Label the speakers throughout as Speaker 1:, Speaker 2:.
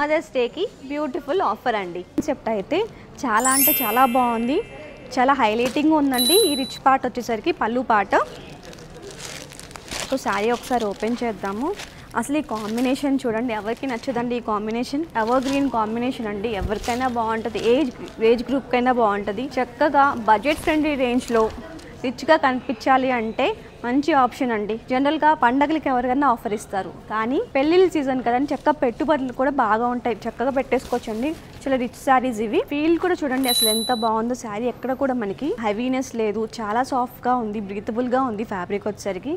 Speaker 1: Mothers డేకి beautiful offer అండి. Concept అయితే చాలా అంటే చాలా బాగుంది, చాలా హైలైటింగ్ ఉందండి. ఈ రిచ్ పార్ట్ వచ్చేసరికి పళ్ళు పార్ట్. సో శారీ ఒకసారి ఓపెన్ చేద్దాము. అసలు ఈ కాంబినేషన్ చూడండి, ఎవరికి నచ్చదండి ఈ కాంబినేషన్. ఎవర్ గ్రీన్ కాంబినేషన్ అండి, ఎవరికైనా బాగుంటుంది, ఏజ్ గ్రూప్కైనా బాగుంటుంది. చక్కగా బడ్జెట్ ఫ్రెండ్లీ రేంజ్లో రిచ్గా కనిపించాలి అంటే మంచి ఆప్షన్ అండి. జనరల్గా పండగలకి ఎవరికైనా ఆఫర్ ఇస్తారు, కానీ పెళ్ళిళ్ళ సీజన్ కదండి, చక్కగా పెట్టుబడులు కూడా బాగా ఉంటాయి, చక్కగా పెట్టేసుకోవచ్చండి. చాలా రిచ్ శారీస్ ఇవి. ఫీల్ కూడా చూడండి అసలు ఎంత బాగుందో శారీ. ఎక్కడ కూడా మనకి హెవీనెస్ లేదు, చాలా సాఫ్ట్గా ఉంది, బ్రీతబుల్గా ఉంది ఫ్యాబ్రిక్ వచ్చేసరికి.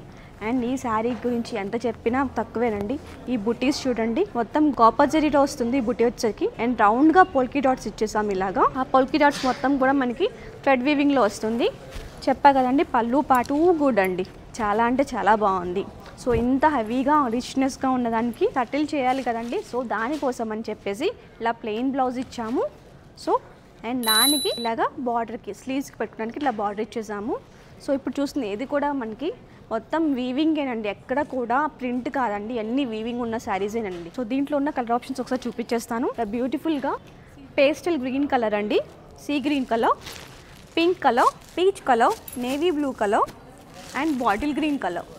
Speaker 1: అండ్ ఈ శారీ గురించి ఎంత చెప్పినా తక్కువేనండి. ఈ బుటీస్ చూడండి, మొత్తం కాపర్ జరీలో వస్తుంది ఈ బుటీ వచ్చేసరికి. అండ్ రౌండ్గా పోల్కీ డాట్స్ ఇచ్చేసాం ఇలాగా. ఆ పోల్కీ డాట్స్ మొత్తం కూడా మనకి థ్రెడ్ వీవింగ్లో వస్తుంది. చెప్పా కదండి, పళ్ళు పాటు గుడ్ అండి, చాలా అంటే చాలా బాగుంది. సో ఇంత హెవీగా రిచ్నెస్గా ఉన్నదానికి సటిల్ చేయాలి కదండి. సో దానికోసం అని చెప్పేసి ఇలా ప్లెయిన్ బ్లౌజ్ ఇచ్చాము. సో అండ్ దానికి ఇలాగా బార్డర్కి స్లీవ్స్కి పెట్టుకోవడానికి ఇట్లా బార్డర్ ఇచ్చేసాము. సో ఇప్పుడు చూస్తుంది ఇది కూడా మనకి మొత్తం వీవింగేనండి, ఎక్కడ కూడా ప్రింట్ కాదండి, అన్ని వీవింగ్ ఉన్న శారీసేనండి. సో దీంట్లో ఉన్న కలర్ ఆప్షన్స్ ఒకసారి చూపించేస్తాను. బ్యూటిఫుల్గా పేస్టల్ గ్రీన్ కలర్ అండి, sea green colour, pink colour, peach colour, navy blue colour and bottle green colour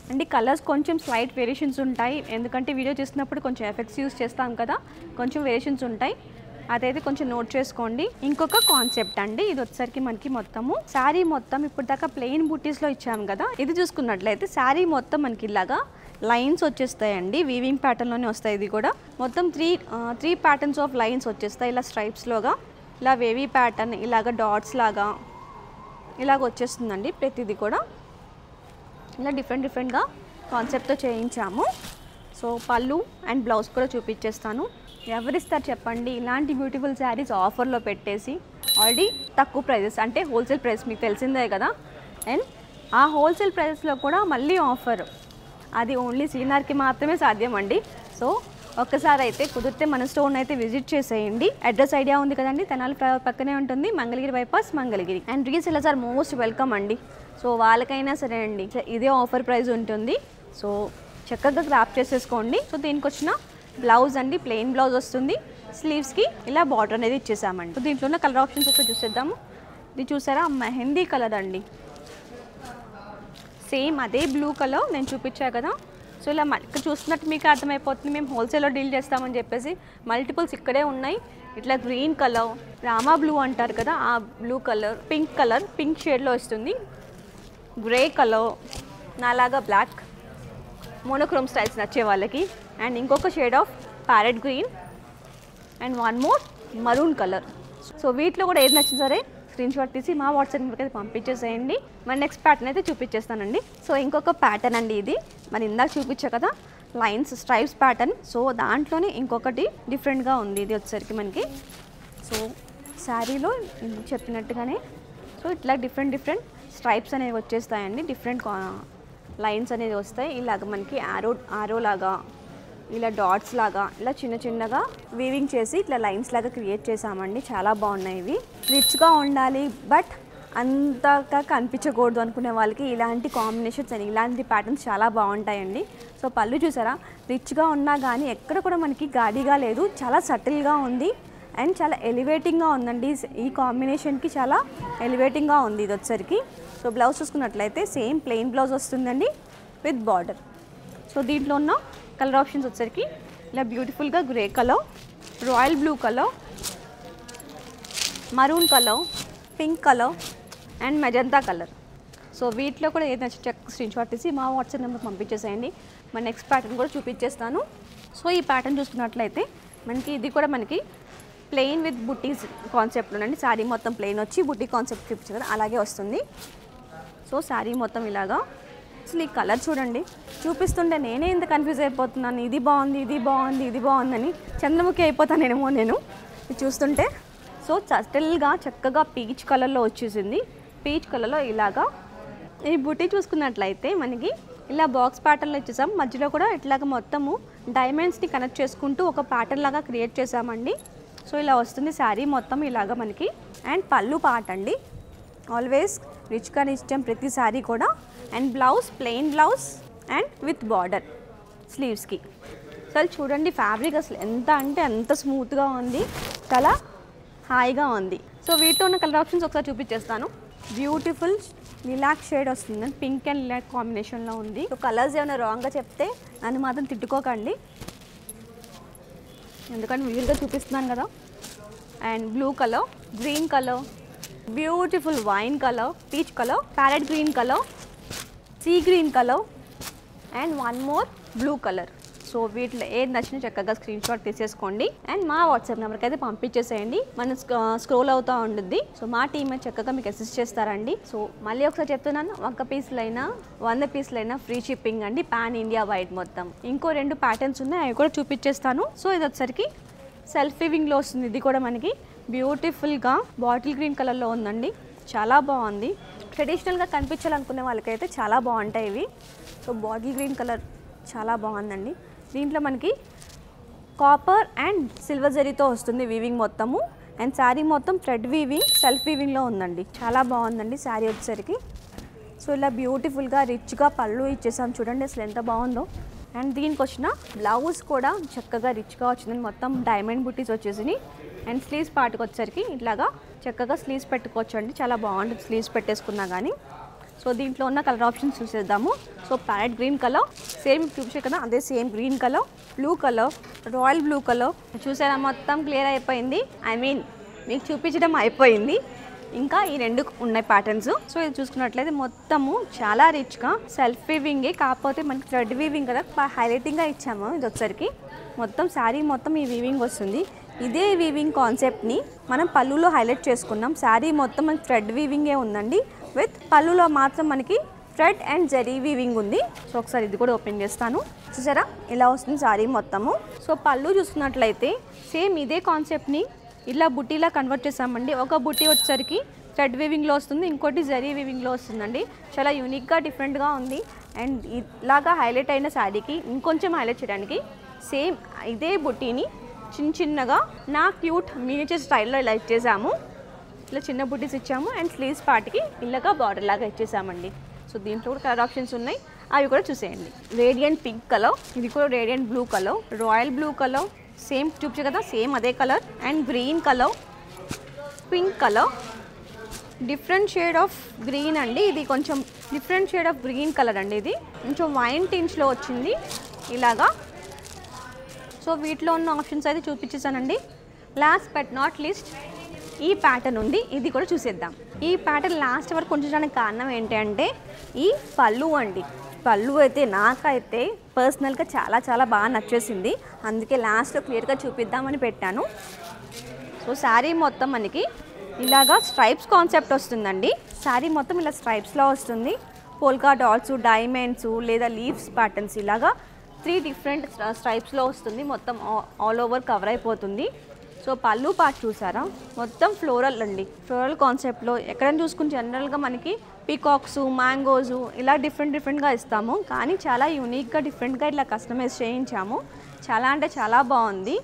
Speaker 1: అండి. కలర్స్ కొంచెం స్లైట్ వేరియేషన్స్ ఉంటాయి, ఎందుకంటే వీడియో చేసినప్పుడు కొంచెం ఎఫెక్ట్స్ యూస్ చేస్తాం కదా, కొంచెం వేరియేషన్స్ ఉంటాయి, అదైతే కొంచెం నోట్ చేసుకోండి. ఇంకొక కాన్సెప్ట్ అండి, ఇది వచ్చేసరికి మనకి మొత్తము శారీ మొత్తం ఇప్పుడు దాకా ప్లెయిన్ బూటీస్లో ఇచ్చాము కదా, ఇది చూసుకున్నట్లయితే శారీ మొత్తం మనకి ఇలాగా లైన్స్ వచ్చేస్తాయండి, వీవింగ్ ప్యాటర్న్లోనే వస్తాయి. ఇది కూడా మొత్తం త్రీ ప్యాటర్న్స్ ఆఫ్ లైన్స్ వచ్చేస్తాయి ఇలా స్ట్రైప్స్లోగా. ఇలా వేవీ ప్యాటర్న్ ఇలాగ డాట్స్ లాగా ఇలాగ వచ్చేస్తుందండి. ప్రతిదీ కూడా ఇలా డిఫరెంట్గా కాన్సెప్ట్తో చేయించాము. సో పళ్ళు అండ్ బ్లౌజ్ కూడా చూపించేస్తాను. ఎవరిస్తారు చెప్పండి ఇలాంటి బ్యూటిఫుల్ శారీస్ ఆఫర్లో పెట్టేసి? ఆల్రెడీ తక్కువ ప్రైజెస్ అంటే హోల్సేల్ ప్రైస్ మీకు తెలిసిందే కదా. అండ్ ఆ హోల్సేల్ ప్రైజెస్లో కూడా మళ్ళీ ఆఫర్, అది ఓన్లీ సీనార్కి మాత్రమే సాధ్యం అండి. సో ఒక్కసారి అయితే కుదిరితే మన స్టోర్ని అయితే విజిట్ చేసేయండి. అడ్రస్ ఐడియా ఉంది కదండి, తెనాలి ఫ్లైఓవర్ పక్కనే ఉంటుంది, Mangalagiri bypass Mangalagiri. And resellers are most welcome అండి. సో వాళ్ళకైనా సరే అండి ఇదే ఆఫర్ ప్రైస్ ఉంటుంది. సో చక్కగా గ్రాప్ చేసేసుకోండి. సో దీనికి వచ్చిన బ్లౌజ్ అండి ప్లెయిన్ బ్లౌజ్ వస్తుంది, స్లీవ్స్కి ఇలా బార్డర్ అనేది ఇచ్చేసామండి. సో దీంట్లో ఉన్న కలర్ ఆప్షన్స్ ఒకటి చూసేద్దాము. ఇది చూసారా మెహందీ కలర్ అండి, సేమ్ అదే బ్లూ కలర్ నేను చూపించా కదా. సో ఇలా ఇక్కడ చూస్తున్నట్టు మీకు అర్థమైపోతుంది మేము హోల్సేల్లో డీల్ చేస్తామని చెప్పేసి. మల్టిపుల్స్ ఇక్కడే ఉన్నాయి. ఇట్లా గ్రీన్ కలర్, రామా బ్లూ అంటారు కదా ఆ బ్లూ కలర్, పింక్ షేడ్లో వస్తుంది, గ్రే కలర్, నాలాగా బ్లాక్, మోనోక్రోమ్ స్టైల్స్ నచ్చే వాళ్ళకి. అండ్ ఇంకొక shade of parrot green and one more maroon colour. So వీటిలో కూడా ఏది నచ్చింది సరే స్క్రీన్ షాట్ తీసి మా వాట్సాప్ నెంబర్కి అయితే పంపించేసేయండి. మన నెక్స్ట్ ప్యాటర్న్ అయితే చూపించేస్తానండి. సో ఇంకొక ప్యాటర్న్ అండి, ఇది మరి ఇందాక చూపించా కదా లైన్స్ స్ట్రైప్స్ ప్యాటర్న్. సో దాంట్లోనే ఇంకొకటి డిఫరెంట్గా ఉంది. ఇది వచ్చేసరికి మనకి సో శారీలో చెప్పినట్టుగానే సో ఇట్లా డిఫరెంట్ స్ట్రైప్స్ అనేవి వచ్చేస్తాయండి, డిఫరెంట్ లైన్స్ అనేది వస్తాయి. ఇలాగ మనకి ఆరో లాగా, ఇలా డాట్స్ లాగా, ఇలా చిన్నగా వీవింగ్ చేసి ఇట్లా లైన్స్ లాగా క్రియేట్ చేసామండి. చాలా బాగున్నాయి ఇవి. రిచ్గా ఉండాలి బట్ అంతగా కనిపించకూడదు అనుకునే వాళ్ళకి ఇలాంటి కాంబినేషన్స్ అని ఇలాంటి ప్యాటర్న్స్ చాలా బాగుంటాయండి. సో పళ్ళు చూసారా, రిచ్గా ఉన్నా కానీ ఎక్కడ కూడా మనకి గాడిగా లేదు, చాలా సటిల్గా ఉంది అండ్ చాలా ఎలివేటింగ్గా ఉందండి. ఈ కాంబినేషన్కి చాలా ఎలివేటింగ్గా ఉంది ఇది వచ్చేసరికి. సో బ్లౌజ్ చూసుకున్నట్లయితే సేమ్ ప్లెయిన్ బ్లౌజ్ వస్తుందండి విత్ బార్డర్. సో దీంట్లో ఉన్న కలర్ ఆప్షన్స్ వచ్చేసరికి ఇలా బ్యూటిఫుల్గా grey colour, royal blue colour, maroon colour, pink colour and magenta colour. So వీటిలో కూడా ఏదైనా స్క్రీన్ షాట్ తీసి మా వాట్సాప్ నెంబర్ పంపించేసేయండి. మన నెక్స్ట్ ప్యాటర్న్ కూడా చూపించేస్తాను. సో ఈ ప్యాటర్న్ చూసుకున్నట్లయితే మనకి ఇది కూడా మనకి ప్లెయిన్ విత్ బుట్టీస్ కాన్సెప్ట్లోనండి. శారీ మొత్తం ప్లెయిన్ వచ్చి బుట్టీ కాన్సెప్ట్ చూపించారు కదా అలాగే వస్తుంది. సో శారీ మొత్తం ఇలాగా. అసలు ఈ కలర్ చూడండి, చూపిస్తుంటే నేనే ఇంత కన్ఫ్యూజ్ అయిపోతున్నాను, ఇది బాగుందని చంద్రముఖి అయిపోతానేమో నేను ఇది చూస్తుంటే. సో సటిల్గా చక్కగా పీచ్ కలర్లో వచ్చేసింది. పీచ్ కలర్లో ఇలాగా ఈ బుట్టి చూసుకున్నట్లయితే మనకి ఇలా బాక్స్ ప్యాటర్న్లో ఇచ్చేసాం, మధ్యలో కూడా ఇట్లాగ మొత్తము డైమండ్స్ని కనెక్ట్ చేసుకుంటూ ఒక ప్యాటర్న్ లాగా క్రియేట్ చేసామండి. సో ఇలా వస్తుంది శారీ మొత్తం ఇలాగ మనకి. అండ్ పళ్ళు పార్ట్ అండి, ఆల్వేస్ రిచ్గా ఇష్టం ప్రతి శారీ కూడా. And blouse plain blouse and with border స్లీవ్స్కి. అసలు చూడండి ఫ్యాబ్రిక్ అసలు ఎంత అంటే అంత స్మూత్గా ఉంది, చాలా హాయిగా ఉంది. సో వీటితో ఉన్న కలర్ ఆప్షన్స్ ఒకసారి చూపించేస్తాను. బ్యూటిఫుల్ లిలాక్ షేడ్ వస్తుంది, పింక్ అండ్ లిలాక్ కాంబినేషన్లో ఉంది. సో కలర్స్ ఏమైనా రాంగ్గా చెప్తే నన్ను మాత్రం తిట్టుకోకండి, ఎందుకంటే వీలుగా చూపిస్తున్నాను కదా. And blue colour, green colour, beautiful wine colour, peach colour, parrot green colour, sea green colour and one more blue colour. So వీటిలో ఏది నచ్చినా చక్కగా స్క్రీన్ షాట్ తీసేసుకోండి అండ్ మా వాట్సాప్ నెంబర్కి అయితే పంపించేసేయండి. మనం స్క్రోల్ అవుతూ ఉంటుంది. సో మా టీమ్ అయితే చక్కగా మీకు అసిస్ట్ చేస్తారండి. సో మళ్ళీ ఒకసారి చెప్తున్నాను, 1 పీస్లైనా 100 పీస్లైనా ఫ్రీ షిప్పింగ్ అండి, పాన్ ఇండియా వైడ్ మొత్తం. ఇంకో 2 ప్యాటర్న్స్ ఉన్నాయి, అవి కూడా చూపించేస్తాను. సో ఇది వచ్చరికి సెల్ఫ్ వీవింగ్లో వస్తుంది. ఇది కూడా మనకి బ్యూటిఫుల్గా బాటిల్ గ్రీన్ కలర్లో ఉందండి, చాలా బాగుంది. ట్రెడిషనల్గా కనిపించాలనుకునే వాళ్ళకైతే చాలా బాగుంటాయి ఇవి. సో బాటిల్ గ్రీన్ కలర్ చాలా బాగుందండి. దీంట్లో మనకి కాపర్ అండ్ సిల్వర్ జరీతో వస్తుంది వీవింగ్ మొత్తము. అండ్ శారీ మొత్తం థ్రెడ్ వీవింగ్, సెల్ఫ్ వీవింగ్లో ఉందండి, చాలా బాగుందండి శారీ వచ్చేసరికి. సో ఇలా బ్యూటిఫుల్గా రిచ్గా పళ్ళు ఇచ్చేసాం చూడండి, అసలు ఎంత బాగుందో. అండ్ దీనికి వచ్చిన బ్లౌజ్ కూడా చక్కగా రిచ్గా వచ్చింది, మొత్తం డైమండ్ బుటీస్ వచ్చేసి. అండ్ స్లీవ్స్ పార్ట్కి వచ్చేసరికి ఇట్లాగా చక్కగా స్లీవ్స్ పెట్టుకోవచ్చు అండి, చాలా బాగుంటుంది స్లీవ్స్ పెట్టేసుకున్నా కానీ. సో దీంట్లో ఉన్న కలర్ ఆప్షన్స్ చూసేద్దాము. So parrot green colour, same చూసే కదా అదే same green colour, blue colour, royal blue colour. చూసారా మొత్తం క్లియర్ అయిపోయింది, మీకు చూపించడం అయిపోయింది. ఇంకా ఈ 2 ఉన్నాయి ప్యాటర్న్స్. సో ఇది చూసుకున్నట్లయితే మొత్తము చాలా రిచ్గా సెల్ఫ్ వీవింగే, కాకపోతే మనకి థ్రెడ్ వీవింగ్ కదా హైలైటింగ్గా ఇచ్చాము. ఇది వచ్చరికి మొత్తం శారీ మొత్తం ఈ వీవింగ్ వస్తుంది. ఇదే వీవింగ్ కాన్సెప్ట్ని మనం పళ్ళులో హైలైట్ చేసుకున్నాం. శారీ మొత్తం మనకి థ్రెడ్ వీవింగే ఉందండి, విత్ పళ్ళులో మాత్రం మనకి థ్రెడ్ అండ్ జరీ వీవింగ్ ఉంది. సో ఒకసారి ఇది కూడా ఓపెన్ చేస్తాను. చూసారా ఇలా వస్తుంది శారీ మొత్తము. సో పళ్ళు చూసుకున్నట్లయితే సేమ్ ఇదే కాన్సెప్ట్ని ఇలా బుట్టీలా కన్వర్ట్ చేసామండి. ఒక బుట్టీ వచ్చేసరికి థ్రెడ్ వీవింగ్లో వస్తుంది, ఇంకోటి జరీ వీవింగ్లో వస్తుందండి. చాలా యూనిక్గా డిఫరెంట్గా ఉంది. అండ్ ఇలాగా హైలైట్ అయిన శారీకి ఇంకొంచెం హైలైట్ చేయడానికి సేమ్ ఇదే బుట్టీని చిన్నగా నా క్యూట్ మినియేచర్ స్టైల్లో ఇలా ఇచ్చేసాము. ఇలా చిన్న బుట్టీస్ ఇచ్చాము అండ్ స్లీవ్స్ పార్ట్కి ఇలాగా బార్డర్ లాగా ఇచ్చేసామండి. సో దీంట్లో కూడా కలర్ ఆప్షన్స్ ఉన్నాయి, అవి కూడా చూసేయండి. రేడియంట్ పింక్ కలర్, ఇది కూడా radiant blue colour, royal blue colour, same చూపించే కదా సేమ్ అదే colour. And green colour, pink colour, different shade of green అండి. ఇది కొంచెం different shade of green colour అండి, ఇది కొంచెం వైన్ టించ్లో వచ్చింది ఇలాగా. సో వీటిలో ఉన్న ఆప్షన్స్ అయితే చూపించేసానండి. లాస్ట్ బట్ నాట్ లీస్ట్ ఈ ప్యాటర్న్ ఉంది, ఇది కూడా చూసేద్దాం. ఈ ప్యాటర్న్ లాస్ట్ వరకు ఉంచడానికి కారణం ఏంటి అంటే ఈ పళ్ళు అండి. పళ్ళు అయితే నాకైతే పర్సనల్గా చాలా చాలా బాగా నచ్చేసింది, అందుకే లాస్ట్లో క్లియర్గా చూపిద్దామని పెట్టాను. సో శారీ మొత్తం మనకి ఇలాగా స్ట్రైప్స్ కాన్సెప్ట్ వస్తుందండి. శారీ మొత్తం ఇలా స్ట్రైప్స్లో వస్తుంది. పోల్కా డాట్స్, డైమండ్స్ లేదా లీవ్స్ ప్యాటర్న్స్ ఇలాగా 3 డిఫరెంట్ స్ట్రైప్స్లో వస్తుంది. మొత్తం ఆల్ ఓవర్ కవర్ అయిపోతుంది. సో పళ్ళు పార్ట్ చూసారా మొత్తం ఫ్లోరల్ అండి, ఫ్లోరల్ కాన్సెప్ట్లో. ఎక్కడైనా చూసుకుని జనరల్గా మనకి పీకాక్స్, మ్యాంగోస్ ఇలా డిఫరెంట్గా ఇస్తాము, కానీ చాలా యూనిక్గా డిఫరెంట్గా ఇట్లా కస్టమైజ్ చేయించాము. చాలా అంటే చాలా బాగుంది,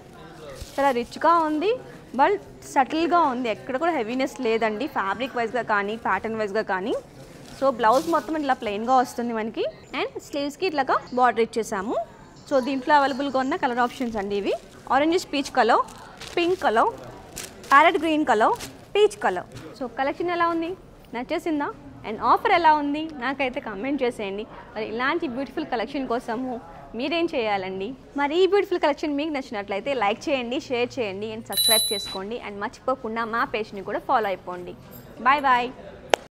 Speaker 1: చాలా రిచ్గా ఉంది, బట్ సటిల్గా ఉంది, ఎక్కడ కూడా హెవీనెస్ లేదండి ఫ్యాబ్రిక్ వైజ్గా కానీ ప్యాటర్న్ వైజ్గా కానీ. సో బ్లౌజ్ మొత్తం ఇట్లా ప్లెయిన్గా వస్తుంది మనకి అండ్ స్లీవ్స్కి ఇట్లాగా బార్డర్ ఇచ్చేసాము. సో దీంట్లో అవైలబుల్గా ఉన్న కలర్ ఆప్షన్స్ అండి ఇవి. Orange peach colour, pink colour, parrot green colour, peach colour. So collection ఎలా ఉంది, నచ్చేసిందా? అండ్ ఆఫర్ ఎలా ఉంది నాకైతే కామెంట్ చేసేయండి. మరి ఇలాంటి బ్యూటిఫుల్ కలెక్షన్ కోసము మీరేం చేయాలండి? మరి ఈ బ్యూటిఫుల్ కలెక్షన్ మీకు నచ్చినట్లయితే లైక్ చేయండి, షేర్ చేయండి అండ్ సబ్స్క్రైబ్ చేసుకోండి. అండ్ మర్చిపోకుండా మా పేజ్ని కూడా ఫాలో అయిపోండి. Bye bye.